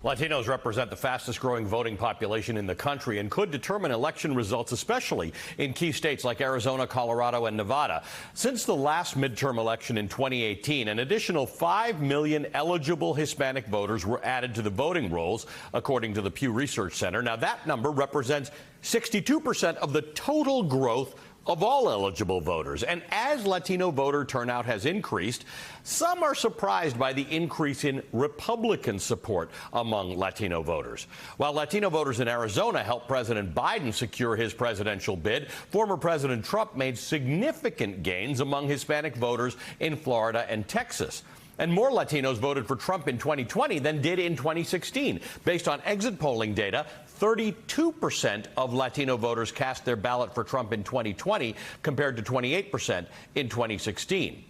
Latinos represent the fastest growing voting population in the country and could determine election results, especially in key states like Arizona, Colorado, and Nevada. Since the last midterm election in 2018, an additional 5 million eligible Hispanic voters were added to the voting rolls, according to the Pew Research Center. Now, that number represents 62% of the total growth of all eligible voters. And as Latino voter turnout has increased, some are surprised by the increase in Republican support among Latino voters. While Latino voters in Arizona helped President Biden secure his presidential bid, former President Trump made significant gains among Hispanic voters in Florida and Texas. And more Latinos voted for Trump in 2020 than did in 2016. Based on exit polling data, 32% of Latino voters cast their ballot for Trump in 2020 compared to 28% in 2016.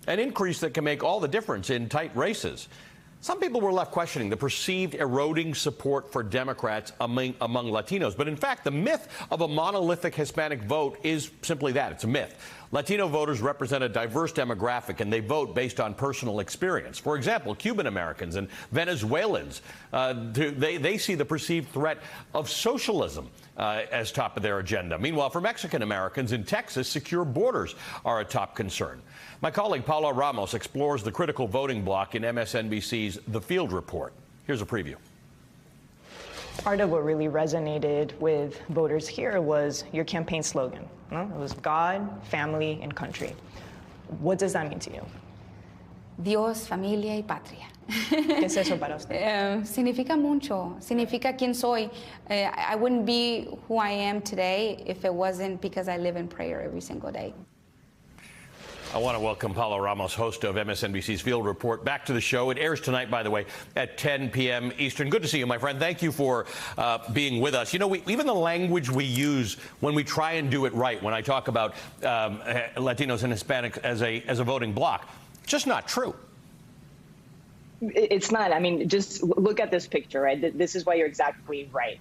An increase that can make all the difference in tight races. Some people were left questioning the perceived eroding support for Democrats among Latinos. But in fact, the myth of a monolithic Hispanic vote is simply that. It's a myth. Latino voters represent a diverse demographic, and they vote based on personal experience. For example, Cuban Americans and Venezuelans, they see the perceived threat of socialism as top of their agenda. Meanwhile, for Mexican Americans in Texas, secure borders are a top concern. My colleague Paula Ramos explores the critical voting bloc in MSNBC's The Field Report. Here's a preview. Part of what really resonated with voters here was your campaign slogan. It was God, family, and country. What does that mean to you? Dios, familia y patria. ¿Qué es eso para usted? Significa mucho. Significa quién soy. I wouldn't be who I am today if it wasn't because I live in prayer every single day. I want to welcome Paula Ramos, host of MSNBC's Field Report, back to the show. It airs tonight, by the way, at 10 p.m. Eastern. Good to see you, my friend. Thank you for being with us. You know, even the language we use when we try and do it right, when I talk about Latinos and Hispanics as a voting bloc, just not true. It's not. I mean, just look at this picture, right? This is why you're exactly right.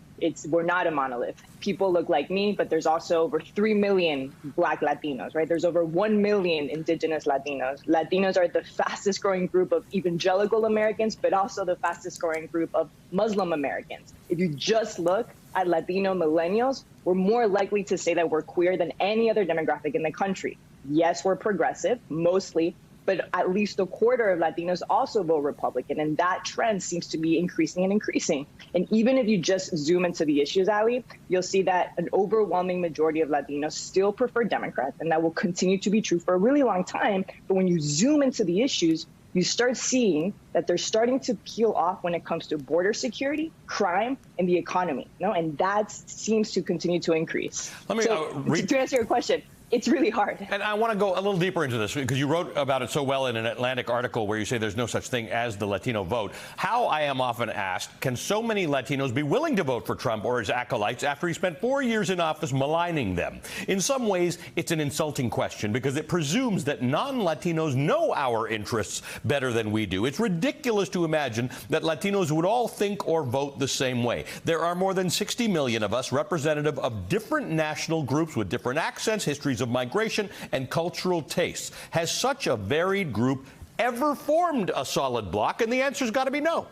We're not a monolith. People look like me, but there's also over 3 million Black Latinos, right? There's over 1 million indigenous Latinos. Latinos are the fastest growing group of evangelical Americans, but also the fastest growing group of Muslim Americans. If you just look at Latino millennials, we're more likely to say that we're queer than any other demographic in the country. Yes, we're progressive, mostly, but at least a quarter of Latinos also vote Republican, and that trend seems to be increasing and increasing. And even if you just zoom into the issues, Ali, you'll see that an overwhelming majority of Latinos still prefer Democrats, and that will continue to be true for a really long time. But when you zoom into the issues, you start seeing that they're starting to peel off when it comes to border security, crime, and the economy. And that seems to continue to increase. Let me to answer your question, it's really hard. And I want to go a little deeper into this because you wrote about it so well in an Atlantic article where you say there's no such thing as the Latino vote. How, I am often asked, can so many Latinos be willing to vote for Trump or his acolytes after he spent 4 years in office maligning them? In some ways, it's an insulting question because it presumes that non-Latinos know our interests better than we do. It's ridiculous to imagine that Latinos would all think or vote the same way. There are more than 60 million of us, representative of different national groups with different accents, histories of migration, and cultural tastes. Has such a varied group ever formed a solid bloc? And the answer's got to be no.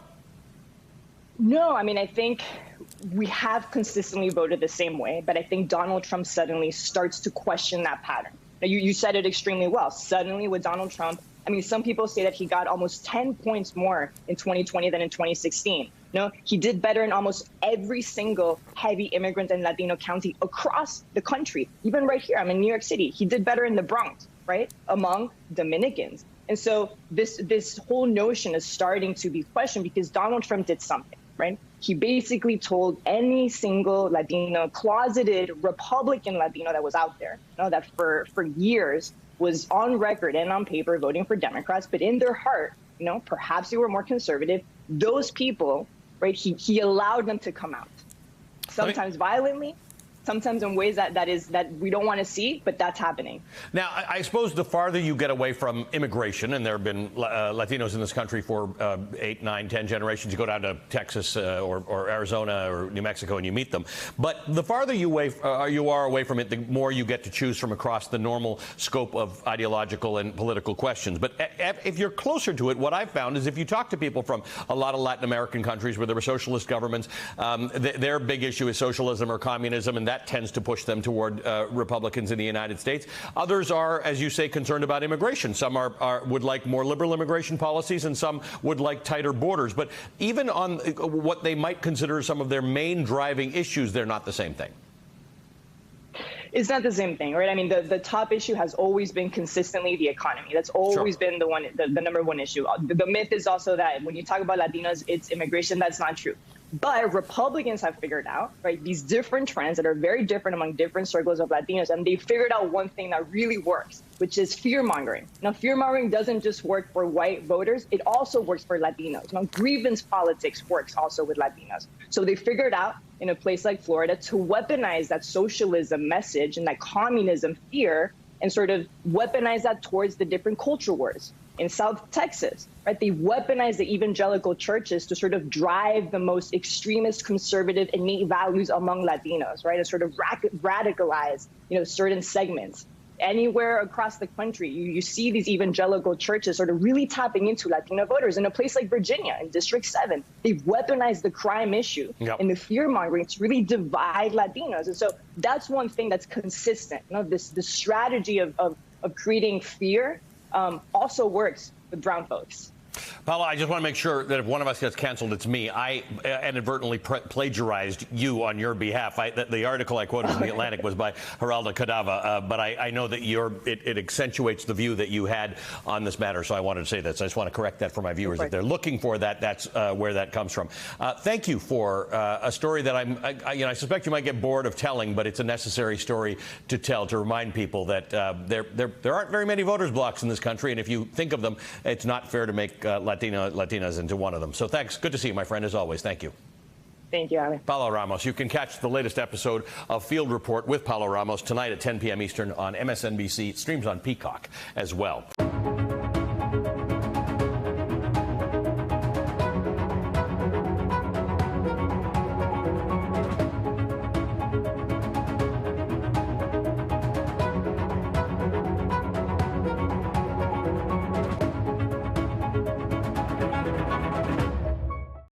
No, I mean, I think we have consistently voted the same way, but I think Donald Trump suddenly starts to question that pattern. Now, you said it extremely well. Suddenly with Donald Trump, I mean, some people say that he got almost 10 points more in 2020 than in 2016. No, he did better in almost every single heavy immigrant and Latino county across the country. Even right here, I'm in New York City. He did better in the Bronx, right, among Dominicans. And so this whole notion is starting to be questioned because Donald Trump did something, right? He basically told any single Latino, closeted Republican Latino that was out there, that for years was on record and on paper voting for Democrats, but in their heart, perhaps they were more conservative. Those people, right, he allowed them to come out, sometimes violently, sometimes in ways that we don't want to see, but that's happening. Now, I suppose the farther you get away from immigration, and there have been Latinos in this country for 8, 9, 10 generations, you go down to Texas or Arizona or New Mexico and you meet them. But the farther you are away from it, the more you get to choose from across the normal scope of ideological and political questions. But if you're closer to it, what I've found is if you talk to people from a lot of Latin American countries where there were socialist governments, their big issue is socialism or communism, and that tends to push them toward Republicans in the United States. Others are, as you say, concerned about immigration. Some would like more liberal immigration policies, and some would like tighter borders. But even on what they might consider some of their main driving issues, they're not the same thing. It's not the same thing, right? I mean, the top issue has always been consistently the economy. That's always been the number one issue. The myth is also that when you talk about Latinos, it's immigration. That's not true. But Republicans have figured out, right, these different trends that are very different among different circles of Latinos, and they figured out one thing that really works, which is fear-mongering. Now, fear-mongering doesn't just work for white voters, it also works for Latinos. Now, grievance politics works also with Latinos. So they figured out in a place like Florida to weaponize that socialism message and that communism fear and sort of weaponize that towards the different culture wars. In South Texas, right, they weaponize the evangelical churches to sort of drive the most extremist, conservative, innate values among Latinos, right, and sort of radicalize, certain segments. Anywhere across the country, you see these evangelical churches sort of really tapping into Latino voters. In a place like Virginia, in District 7, they've weaponized the crime issue and the fear-mongering to really divide Latinos. And so that's one thing that's consistent. This strategy of creating fear also works with brown folks. Paula, I just want to make sure that if one of us gets canceled, it's me. I inadvertently plagiarized you on your behalf. The article I quoted from The Atlantic was by Geraldo Cadava, but I know that it accentuates the view that you had on this matter, so I wanted to say that. So I just want to correct that for my viewers. If they're looking for that, that's where that comes from. Thank you for a story that I suspect you might get bored of telling, but it's a necessary story to tell, to remind people that there aren't very many voters blocks in this country, and if you think of them, it's not fair to make Latinas into one of them. So thanks. Good to see you, my friend, as always. Thank you. Thank you, Ali. Paula Ramos. You can catch the latest episode of Field Report with Paula Ramos tonight at 10 p.m. Eastern on MSNBC. It streams on Peacock as well.